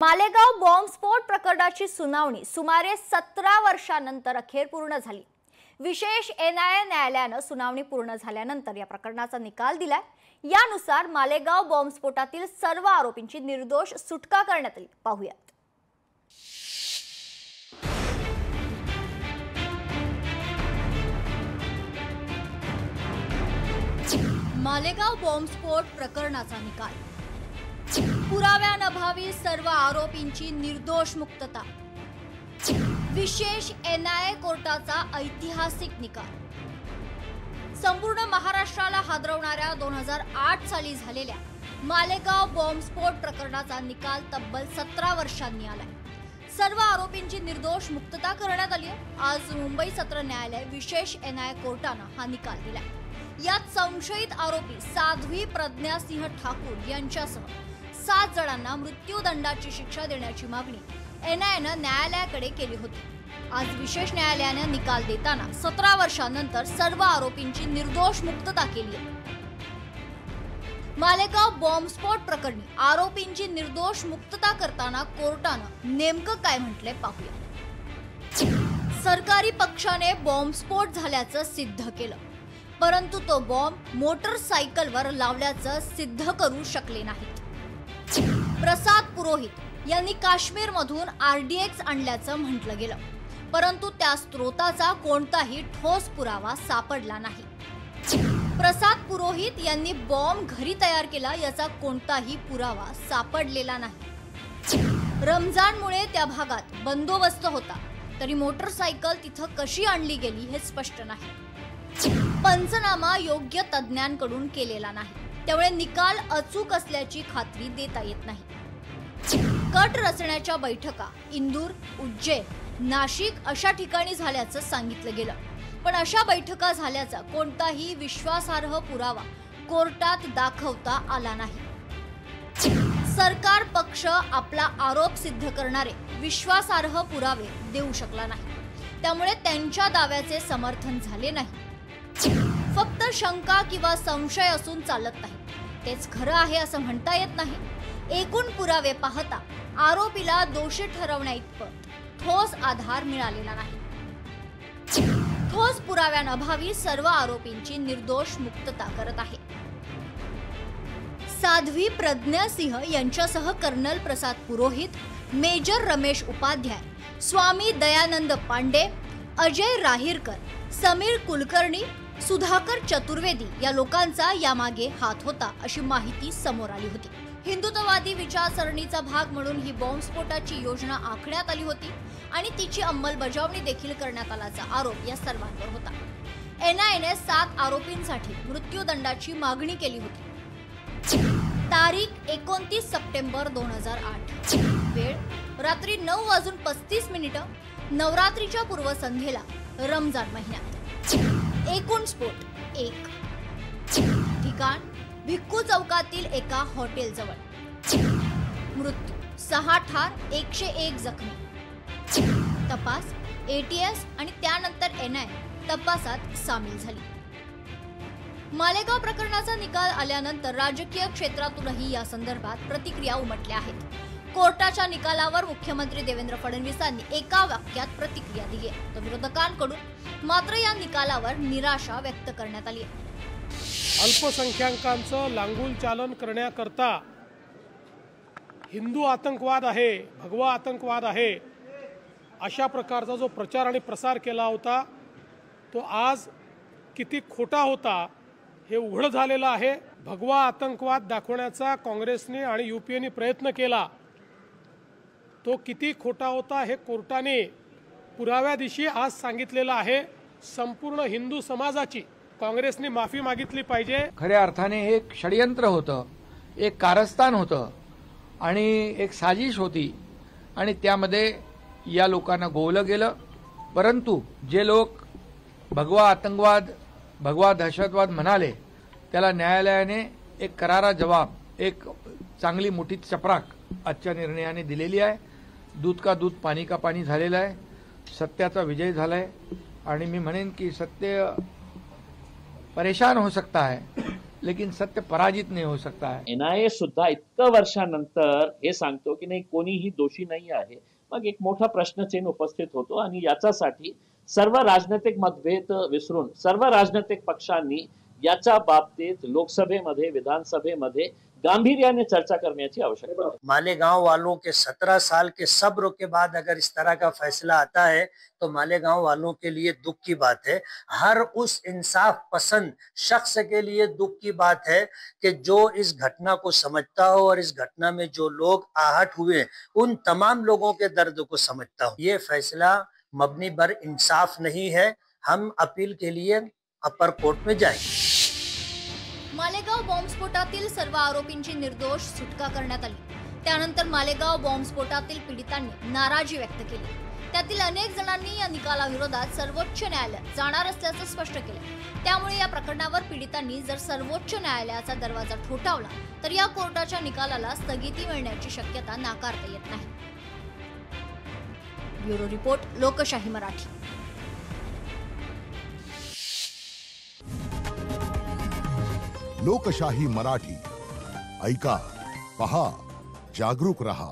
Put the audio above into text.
मालेगाव बॉम्बस्फोट प्रकरणाची सुनावणी सुमारे 17 वर्षांनंतर अखेर पूर्ण झाली। विशेष एनआयए न्यायालयाने सुनावणी पूर्ण झाल्यानंतर या प्रकरणाचा निकाल दिलाय। यानुसार मालेगाव बॉम्बस्फोटातील सर्व आरोपींची निर्दोष सुटका करण्यात आली। पाहूयात। मालेगाव बॉम्बस्फोट प्रकरणाचा निकाल। पुराव्याअभावी सर्व आरोपींची निर्दोष मुक्तता। विशेष एनआयए कोर्टाचा ऐतिहासिक निकाल। संपूर्ण महाराष्ट्राला हादरवणाऱ्या 2008 साली झालेल्या मालेगाव बॉम्बस्फोट प्रकरणाचा निकाल तब्बल 17 वर्षांनी आलाय। सर्व आरोपींची निर्दोष मुक्तता करण्यात आली आहे। आज मुंबई सत्र न्यायालय विशेष एनआयए कोर्टाने हा निकाल दिलाय। यात संशयित आरोपी साध्वी प्रज्ञा सिंह ठाकूर यांच्यासह 7 जणांना मृत्यूदंडाची शिक्षा देण्याची मागणी एनआयएने न्यायालयाकडे केली होती। आज विशेष न्यायालयाने निकाल देताना 17 वर्षांनंतर सर्व आरोपींची निर्दोष मुक्तता केली आहे। मालेगाव बॉम्बस्फोट प्रकरणी आरोपींची निर्दोष मुक्तता करताना कोर्टाने नेमकं काय म्हटले पाहूया। सरकारी पक्षाने बॉम्बस्फोट झाल्याचं सिद्ध केलं, परंतु तो बॉम्ब मोटरसायकलवर लावल्याचं सिद्ध करू शकले नाहीत। प्रसाद पुरोहित यांनी काश्मीरमधून आरडीएक्स आणल्याचं म्हटलं गेलं, परंतु त्या स्रोताचा कोणताही ठोस पुरावा सापडला नाही। प्रसाद पुरोहित यांनी बॉम्ब घरी तयार केला याचा कोणताही पुरावा सापडलेला नाही। रमजानमुळे त्या भागात बंदोबस्त होता, तरी मोटरसायकल तिथं कशी आणली गेली हे स्पष्ट नाही। पंचनामा योग्य तज्ञांकडून केलेला नाही, त्यामुळे निकाल अचूक असल्याची खात्री देता येत नाही। कट रचण्याच्या बैठका इंदूर, उज्जैन, नाशिक अशा ठिकाणी झाल्याचं सांगितलं गेलं, पण अशा बैठका झाल्याचा कोणताही विश्वासार्ह पुरावा कोर्टात दाखवता आला नाही। सरकार पक्ष आपला आरोप सिद्ध करणारे विश्वासार्ह पुरावे देऊ शकला नाही, त्यामुळे त्यांच्या दाव्याचे समर्थन झाले नाही। फक्त शंका किंवा संशय असून चालत नाही, तेच खरं आहे असं म्हणता येत नाही। एकूण पुरावे पाहता आरोपीला दोषी ठरवण्याइतपत ठोस आधार मिळालेला नाही। ठोस पुराव्यांअभावी सर्व आरोपींची निर्दोष मुक्तता करत आहे। साध्वी प्रज्ञा सिंह यांच्यासह कर्नल प्रसाद पुरोहित, मेजर रमेश उपाध्याय, स्वामी दयानंद पांडे, अजय राहीरकर, समीर कुलकर्णी, सुधाकर चतुर्वेदी या लोकांचा यामागे हात होता अशी माहिती समोर आली होती। हिंदुत्ववादी विचारसरणीचा भाग म्हणून ही बॉम्बस्फोटाची योजना आखण्यात आली होती आणि तिची अंमलबजावणी देखील करण्यात आल्याचा आरोप या सर्वांवर होता। एनआयएने 7 आरोपींसाठी मृत्यूदंडाची मागणी केली होती। तारीख 29 सप्टेंबर 2008, वेळ रात्री 9:35, नवरात्रीच्या पूर्वसंध्येला रमजान महिन्यात। एकूण स्फोट 1, ठिकाण भिक्खू चौकातील एका हॉटेल जवळ। मृत्यू 6 ठार, 101 जखमी। तपास एटीएस आणि त्यानंतर एनआयए तपासात सामील झाली। मालेगाव प्रकरणाचा निकाल आल्यानंतर राजकीय क्षेत्रातूनही या संदर्भात प्रतिक्रिया उमटल्या आहेत। कोर्टाच्या निकालावर मुख्यमंत्री देवेंद्र फडणवीसांनी एका वाक्यात प्रतिक्रिया दिली आहे, तर विरोधकांकडून मात्र या निकालावर निराशा व्यक्त करण्यात आली आहे। अल्पसंख्याकांचं लांगुल चालन करण्याकरता हिंदू आतंकवाद आहे, भगवा आतंकवाद आहे अशा प्रकारचा जो प्रचार आणि प्रसार केला होता तो आज किती खोटा होता हे उघड झालेलं आहे। भगवा आतंकवाद दाखवण्याचा काँग्रेसने आणि यूपीएने प्रयत्न केला, तो किती खोटा होता हे कोर्टाने पुराव्यादिशी आज सांगितलेलं आहे। संपूर्ण हिंदू समाजाची काँग्रेसने माफी मागितली पाहिजे। खऱ्या अर्थाने हे एक षडयंत्र होतं, एक कारस्थान होतं आणि एक साजिश होती आणि त्यामध्ये या लोकांना गोवलं गेलं। परंतु जे लोक भगवा आतंकवाद, भगवा दहशतवाद म्हणाले त्याला न्यायालयाने एक करारा जवाब, एक चांगली मोठी चपराक आजच्या निर्णयाने दिलेली आहे। दूध का दूध, पाणी का पाणी झालेलं आहे। सत्याचा विजय झालाय आणि मी म्हणेन की सत्य परेशान हो सकता है लेकिन सत्य पराजित नहीं हो सकता है। NIA सुद्धा इतकं वर्षानंतर हे सांगतो की नाही कोणीही दोषी नाही आहे, मग एक मोठा प्रश्नचिन्ह उपस्थित होतो आणि याच्यासाठी सर्व राजनैतिक मतभेद विसरून सर्व राजनैतिक पक्षांनी याच्या बाबतीत लोकसभेमध्ये विधानसभेमध्ये गांभीर्याने चर्चा करण्याची आवश्यकता आहे। मालेगांव वालों के 17 साल के सब्र के बाद अगर इस तरह का फैसला आता है तो मालेगांव वालों के लिए दुख की बात है। हर उस इंसाफ पसंद शख्स के लिए दुख की बात है कि जो इस घटना को समझता हो और इस घटना में जो लोग आहत हुए उन तमाम लोगों के दर्द को समझता हो। ये फैसला मबनी बर इंसाफ नहीं है। हम अपील के लिए अपर कोर्ट में जाएंगे। मालेगाव बॉम्बस्फोटातील सर्व आरोपींची निर्दोष सुटका करण्यात आली। त्यानंतर मालेगाव बॉम्बस्फोटातील पीडितांनी नाराजी व्यक्त केली। त्यातील अनेक जणांनी या निकालाविरोधात सर्वोच्च न्यायालयात जाणार असल्याचं स्पष्ट केलं। त्यामुळे या प्रकरणावर पीडितांनी जर सर्वोच्च न्यायालयाचा दरवाजा ठोठावला तर या कोर्टाच्या निकालाला स्थगिती मिळण्याची शक्यता नाकारता येत नाही। ब्युरो रिपोर्ट, लोकशाही मराठी। लोकशाही मराठी ऐका, पहा, जागरूक रहा।